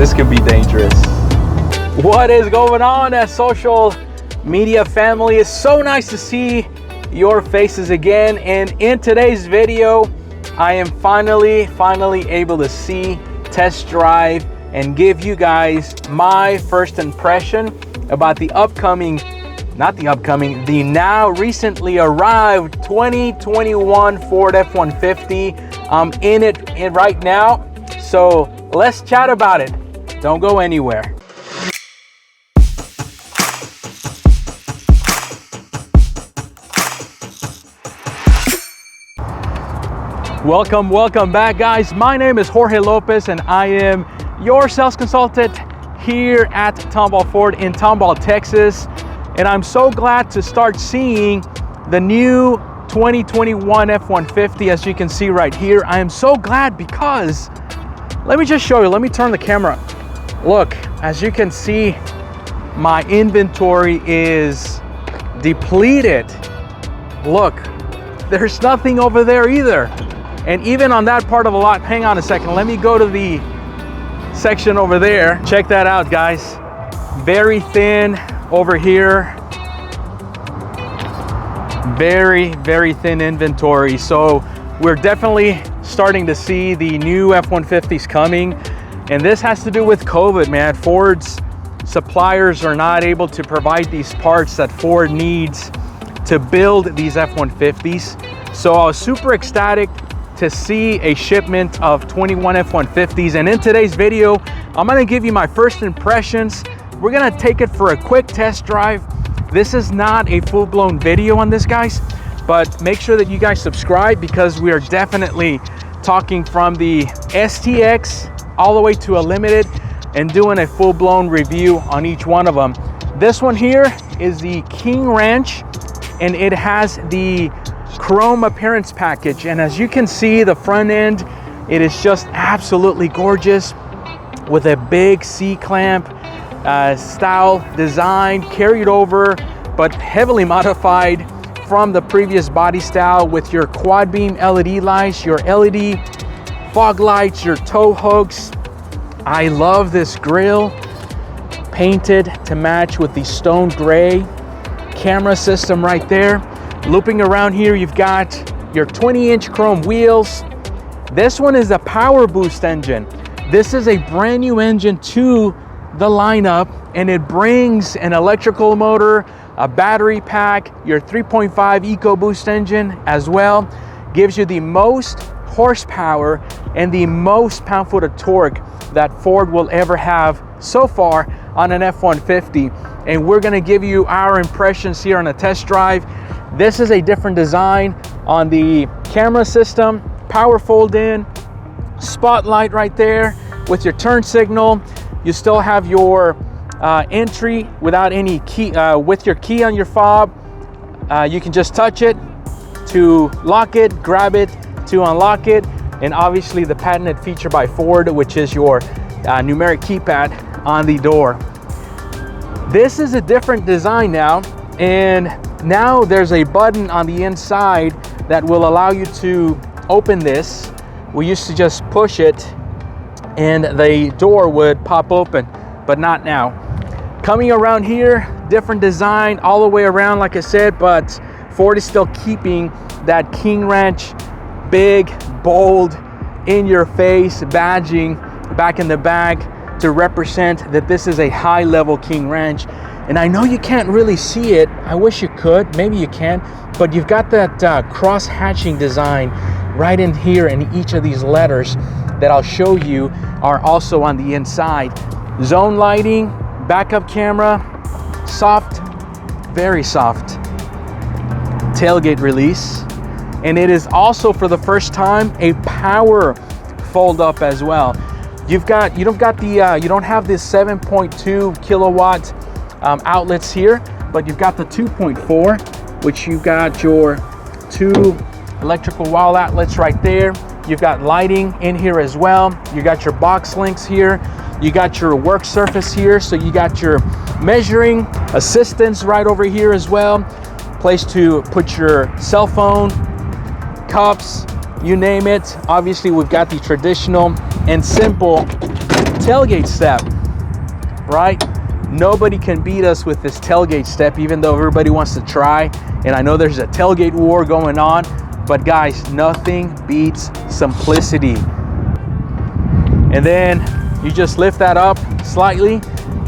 This could be dangerous. What is going on, social media family? It's so nice to see your faces again. And in today's video, I am finally able to see, test drive, and give you guys my first impression about the now recently arrived 2021 Ford F-150. I'm in it right now, so let's chat about it. Don't go anywhere. Welcome back, guys. My name is Jorge Lopez, and I am your sales consultant here at Tomball Ford in Tomball, Texas. And I'm so glad to start seeing the new 2021 F-150, as you can see right here. I am so glad because, let me just show you, let me turn the camera. Look, as you can see, my inventory is depleted. Look, there's nothing over there either. And even on that part of the lot, hang on a second, let me go to the section over there. Check that out, guys. Very thin over here. Very thin inventory. So we're definitely starting to see the new F-150s coming. And this has to do with COVID, man. Ford's suppliers are not able to provide these parts that Ford needs to build these F-150s. So I was super ecstatic to see a shipment of 21 F-150s. And in today's video, I'm gonna give you my first impressions. We're gonna take it for a quick test drive. This is not a full-blown video on this, guys, but make sure that you guys subscribe because we are definitely talking from the STX all the way to a limited and doing a full-blown review on each one of them. This one here is the King Ranch, and it has the chrome appearance package, and as you can see, the front end, it is just absolutely gorgeous with a big C-clamp style design carried over but heavily modified from the previous body style, with your quad beam LED lights, your LED fog lights, your tow hooks. I love this grille, painted to match with the stone gray camera system right there. Looping around here, you've got your 20-inch chrome wheels. This one is a power boost engine. This is a brand new engine to the lineup, and it brings an electrical motor, a battery pack, your 3.5 EcoBoost engine as well. Gives you the most horsepower and the most pound-foot of torque that Ford will ever have so far on an F-150. And we're gonna give you our impressions here on a test drive. This is a different design on the camera system, power fold in, spotlight right there with your turn signal. You still have your entry without any key, with your key on your fob. You can just touch it to lock it, grab it to unlock it, and obviously the patented feature by Ford, which is your numeric keypad on the door. This is a different design now, and now there's a button on the inside that will allow you to open this. We used to just push it and the door would pop open, but not now. Coming around here, different design all the way around, like I said, but Ford is still keeping that King Ranch big, bold, in your face badging back in the back to represent that this is a high level King Ranch. And I know you can't really see it. I wish you could, maybe you can, but you've got that cross hatching design right in here, in each of these letters that I'll show you are also on the inside. Zone lighting, backup camera, soft, very soft tailgate release. And it is also, for the first time, a power fold up as well. You don't have this 7.2 kilowatt outlets here, but you've got the 2.4, which you've got your 2 electrical wall outlets right there. You've got lighting in here as well. You got your box links here. You got your work surface here. So you got your measuring assistance right over here as well. Place to put your cell phone, cups, you name it. Obviously, we've got the traditional and simple tailgate step, right? Nobody can beat us with this tailgate step, even though everybody wants to try. And I know there's a tailgate war going on, but guys, nothing beats simplicity. And then you just lift that up slightly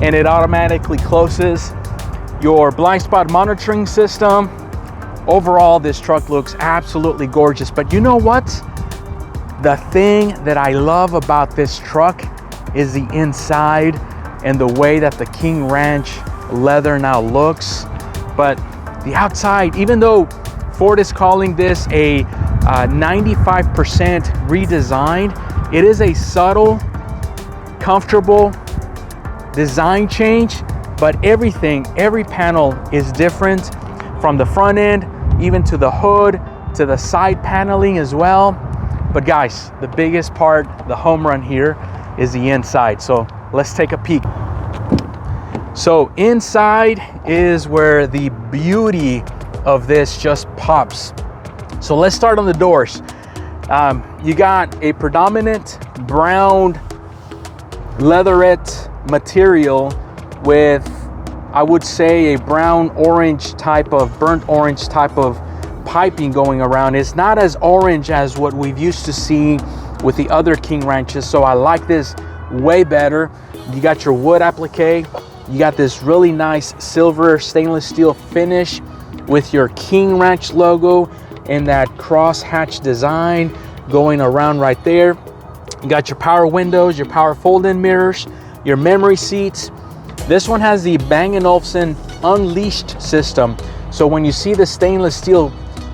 and it automatically closes. Your blind spot monitoring system. Overall, this truck looks absolutely gorgeous. But you know what? The thing that I love about this truck is the inside and the way that the King Ranch leather now looks. But the outside, even though Ford is calling this a 95% redesign, it is a subtle, comfortable design change. But every panel is different, from the front end, even to the hood, to the side paneling as well. But guys, the biggest part, the home run here, is the inside. So let's take a peek. So inside is where the beauty of this just pops. So let's start on the doors. You got a predominant brown leatherette material with, I would say, a brown orange type of, burnt orange type of piping going around. It's not as orange as what we've used to see with the other King Ranches, so I like this way better. You got your wood applique. You got this really nice silver stainless steel finish with your King Ranch logo and that cross hatch design going around right there. You got your power windows, your power fold-in mirrors, your memory seats. This one has the Bang & Olufsen Unleashed system. So when you see the stainless steel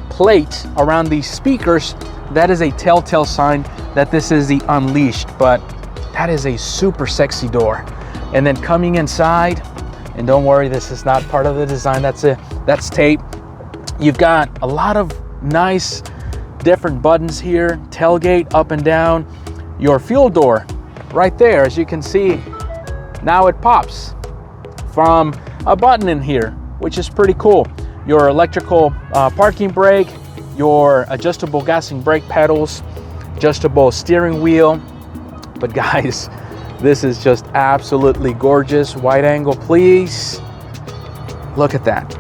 plate around these speakers, that is a telltale sign that this is the Unleashed. But that is a super sexy door. And then coming inside, and don't worry, this is not part of the design, that's tape. You've got a lot of nice different buttons here, tailgate up and down. Your fuel door right there, as you can see, now it pops from a button in here, which is pretty cool. Your electrical parking brake, your adjustable gas and brake pedals, adjustable steering wheel. But guys, this is just absolutely gorgeous. Wide angle, please. Look at that.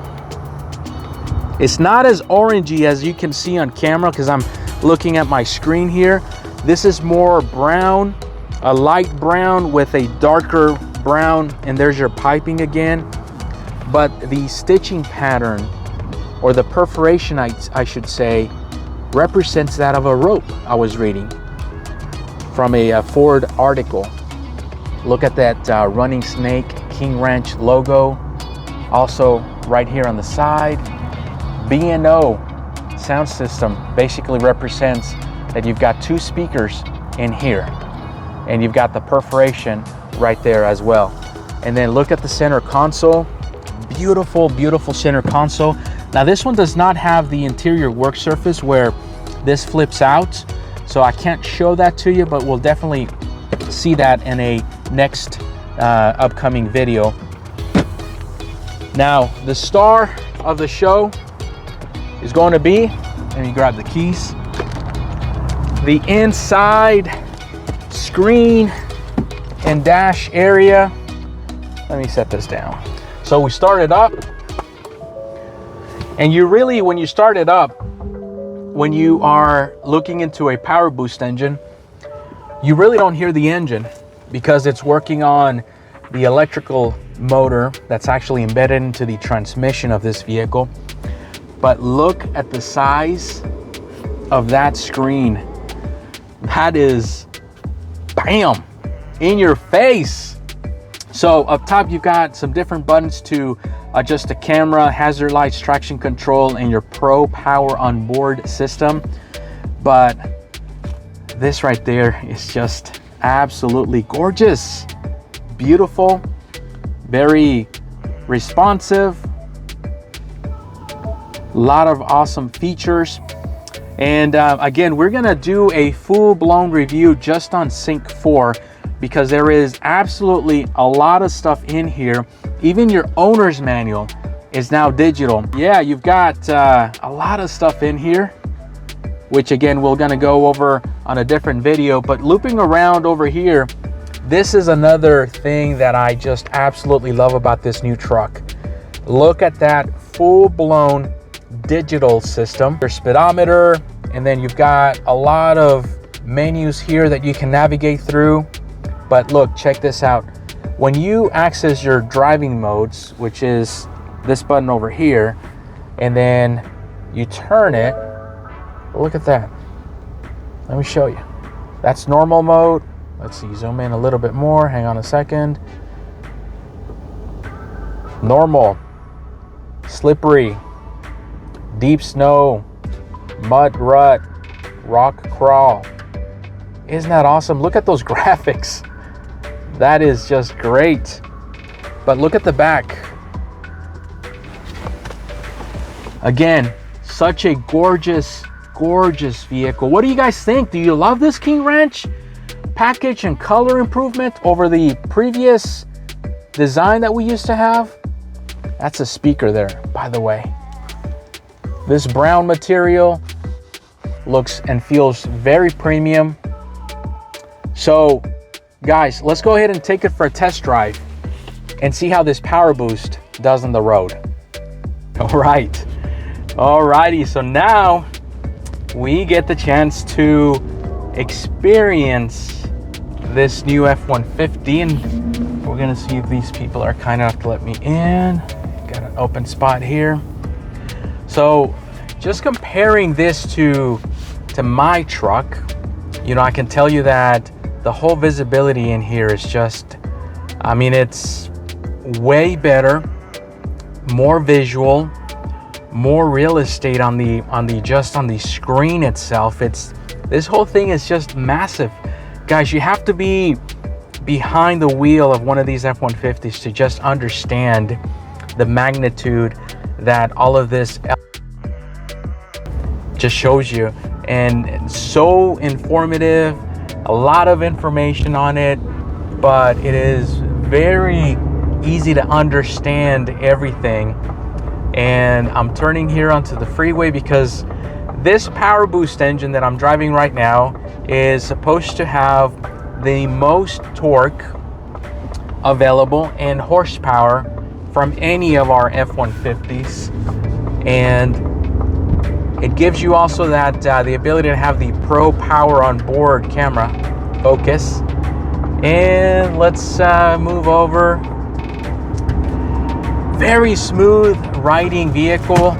It's not as orangey as you can see on camera because I'm looking at my screen here. This is more brown, a light brown with a darker brown, and there's your piping again. But the stitching pattern, or the perforation, I should say, represents that of a rope I was reading from a Ford article. Look at that running snake King Ranch logo. Also right here on the side, B&O sound system basically represents that you've got two speakers in here, and you've got the perforation right there as well. And then look at the center console. Beautiful, beautiful center console. Now this one does not have the interior work surface where this flips out, so I can't show that to you, but we'll definitely see that in a next upcoming video. Now the star of the show is going to be, let me grab the keys, the inside screen and dash area. Let me set this down. So we start it up, and you really, when you start it up, when you are looking into a power boost engine, you really don't hear the engine because it's working on the electrical motor that's actually embedded into the transmission of this vehicle. But look at the size of that screen. That is, bam, in your face. So up top, you've got some different buttons to adjust the camera, hazard lights, traction control, and your Pro Power Onboard system. But this right there is just absolutely gorgeous. Beautiful, very responsive, a lot of awesome features. And again, we're gonna do a full-blown review just on Sync 4 because there is absolutely a lot of stuff in here. Even your owner's manual is now digital. Yeah, you've got a lot of stuff in here, which again, we're gonna go over on a different video. But looping around over here, this is another thing that I just absolutely love about this new truck. Look at that full-blown digital system. Your speedometer, and then you've got a lot of menus here that you can navigate through. But look, check this out. When you access your driving modes, which is this button over here, and then you turn it, look at that. Let me show you. That's normal mode. Let's see, zoom in a little bit more. Hang on a second. Normal, slippery, deep snow, mud rut, rock crawl. Isn't that awesome? Look at those graphics. That is just great. But look at the back. Again, such a gorgeous, gorgeous vehicle. What do you guys think? Do you love this King Ranch? Package and color improvement over the previous design that we used to have. That's a speaker there, by the way. This brown material looks and feels very premium. So guys, let's go ahead and take it for a test drive and see how this power boost does on the road. Alrighty, so now we get the chance to experience this new F-150, and we're gonna see if these people are kind enough to let me in. Got an open spot here. So just comparing this to my truck, you know, I can tell you that the whole visibility in here is just, I mean, it's way better, more visual, more real estate on the screen itself. This whole thing is just massive. Guys, you have to be behind the wheel of one of these F-150s to just understand the magnitude that all of this just shows you. And so informative, a lot of information on it, but it is very easy to understand everything. And I'm turning here onto the freeway because this power boost engine that I'm driving right now is supposed to have the most torque available and horsepower from any of our F-150s. And it gives you also that the ability to have the Pro Power on Board camera focus. And let's move over. Very smooth riding vehicle.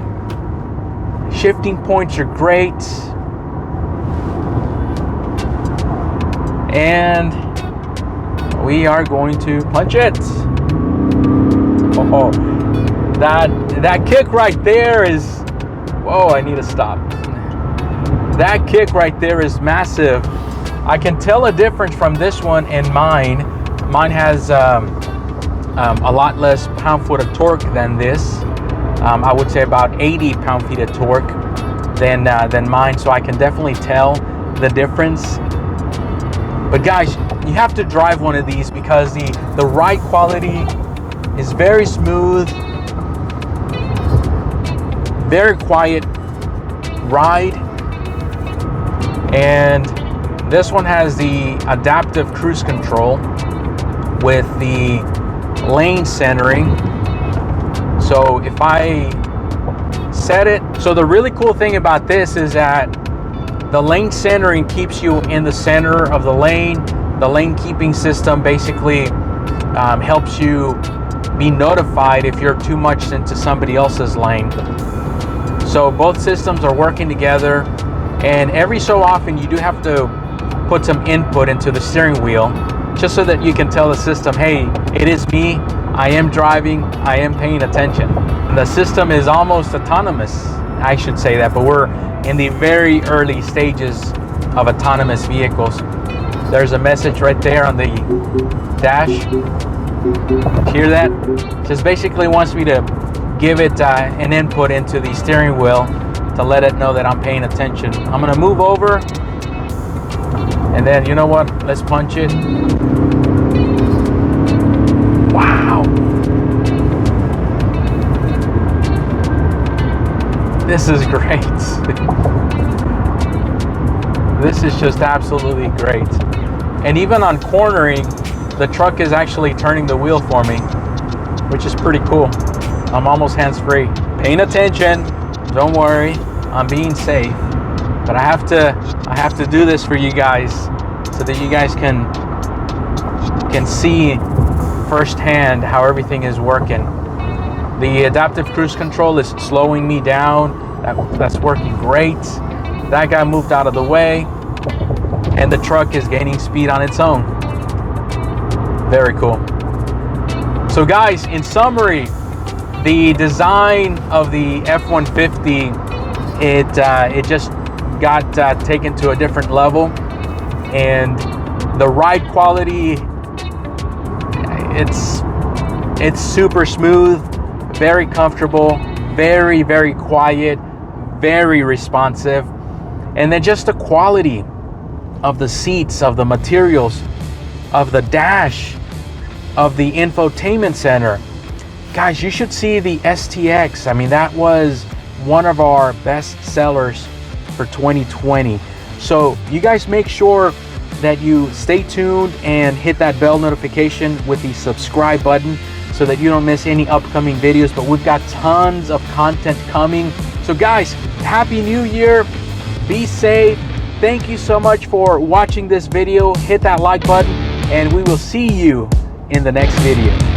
Shifting points are great. And we are going to punch it. Oh, that kick right there is, whoa, I need to stop. That kick right there is massive. I can tell a difference from this one and mine. Mine has a lot less pound-foot of torque than this. I would say about 80 pound-feet of torque than mine, so I can definitely tell the difference. But guys, you have to drive one of these because the ride quality is very smooth, very quiet ride, and this one has the adaptive cruise control with the lane centering. So if I set it, so the really cool thing about this is that the lane centering keeps you in the center of the lane. The lane keeping system basically helps you be notified if you're too much into somebody else's lane. So both systems are working together, and every so often you do have to put some input into the steering wheel just so that you can tell the system, hey, it is me, I am driving, I am paying attention. The system is almost autonomous, I should say that, but we're in the very early stages of autonomous vehicles. There's a message right there on the dash. Hear that? Just basically wants me to give it an input into the steering wheel to let it know that I'm paying attention. I'm gonna move over, and then you know what? Let's punch it. Wow. This is great. This is just absolutely great. And even on cornering, the truck is actually turning the wheel for me, which is pretty cool. I'm almost hands-free. Paying attention, don't worry, I'm being safe. But I have to do this for you guys so that you guys can see firsthand how everything is working. The adaptive cruise control is slowing me down. That's working great. That guy moved out of the way, and the truck is gaining speed on its own. Very cool. So guys, in summary, the design of the F-150, it just got taken to a different level, and the ride quality, it's super smooth, very comfortable, very, very quiet, very responsive. And then just the quality of the seats, of the materials, of the dash, of the infotainment center. Guys, you should see the STX. I mean, that was one of our best sellers for 2020. So you guys make sure that you stay tuned and hit that bell notification with the subscribe button so that you don't miss any upcoming videos. But we've got tons of content coming. So guys, Happy New Year. Be safe. Thank you so much for watching this video. Hit that like button, and we will see you in the next video.